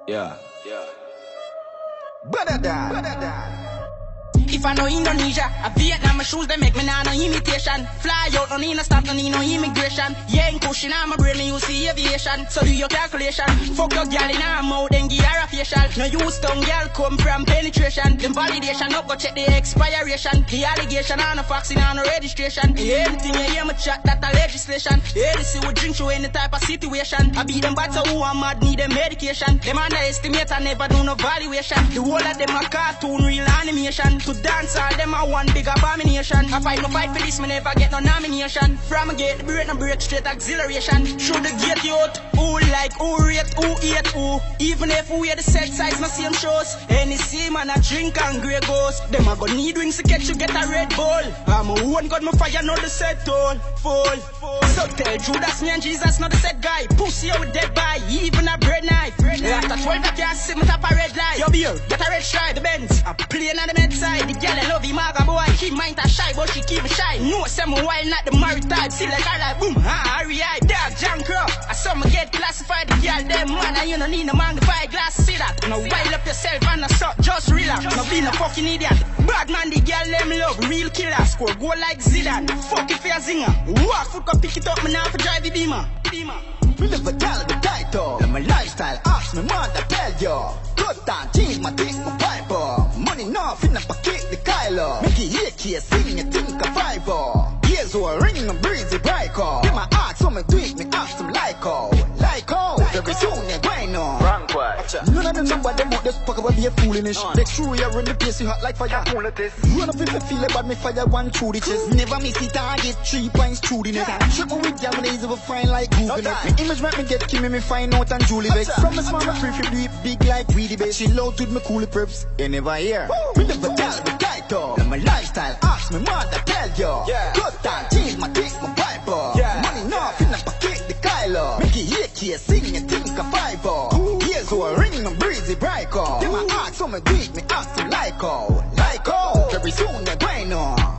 Yeah. If I know Indonesia, a Vietnam, my shoes, they make me nah no imitation. Fly out, no need no stop, no need no immigration. Yeah, in cushion, I'm a brain, me use the aviation. So do your calculation. Fuck your girl in her mouth, then give her a facial. No use tongue, girl, come from penetration. Them validation, up, go check the expiration. The allegation, on no vaccine, on no registration. Anything you hear me chat, that a legislation. Yeah, this will drink you any type of situation. I beat them batter who are mad, need them medication. Them underestimate, I never do no valuation. The whole of them a cartoon, real animation. To dance all them a one big abomination. I fight for this, me never get no nomination. From a gate, the break straight acceleration. Through the gate youth, who like, who rate, who hate, who. Even if we wear the set size, no same shows. Any see man a drink and grey ghost. Them a go need wings to catch you get a Red Bull. I'm a one got my fire, not the set toll. Full. So tell Judas me and Jesus not the set guy. Pussy out dead by, even a bread knife. After 12 I can't sit me top a red light. Yo beer, get a red stripe, the Benz. I'm playing on the med side. The girl I love him, maga boy. She mind a shy, but she keep me shy. No, some while not the married type. See like I like boom, hurry eye, dog, junk crop. I saw me get classified, the girl them man, and you don't need no magnified glass, see that. Now wild up yourself and a suck, just relax. No be no fucking idiot. Bad man, the girl them love, real killer. Score go like Zidane. Fuck if you're a zinger. Walk foot, go pick it up, me now for drive the beamer. Me live a tell the title. And my lifestyle, ask me mother tell you. Good time, change my taste, my piper. Money enough in the pocket, the Kylo. Make it here, sing, you think a fiver. Years who are ringing a breezy breaker. In my axe, so me do it, me ask them like oh. Very soon, you're going on. None of them number them out, just fuck about be a foolish. Next true, you're in the place, you hot like fire. Run up if you feel it, but me fire one through the chest. Never miss it, I get 3 points through the net. Triple with you, my days of a fine like Google. My image make me get Kimmy, me find out and Julie Beck. From the small, me free to do it big like Weedy Beck. She loud with me cool preps, you never hear. Me never tell the title. And my lifestyle, ask me mother tell you. Good time, change my taste, my piper. Money enough in the pocket, the Kylo. Make it here, sing, you think a fiver. Years who are ringing a breezy breaker. Then my ask, so me do it, me ask them like oh. Very soon, they're going on.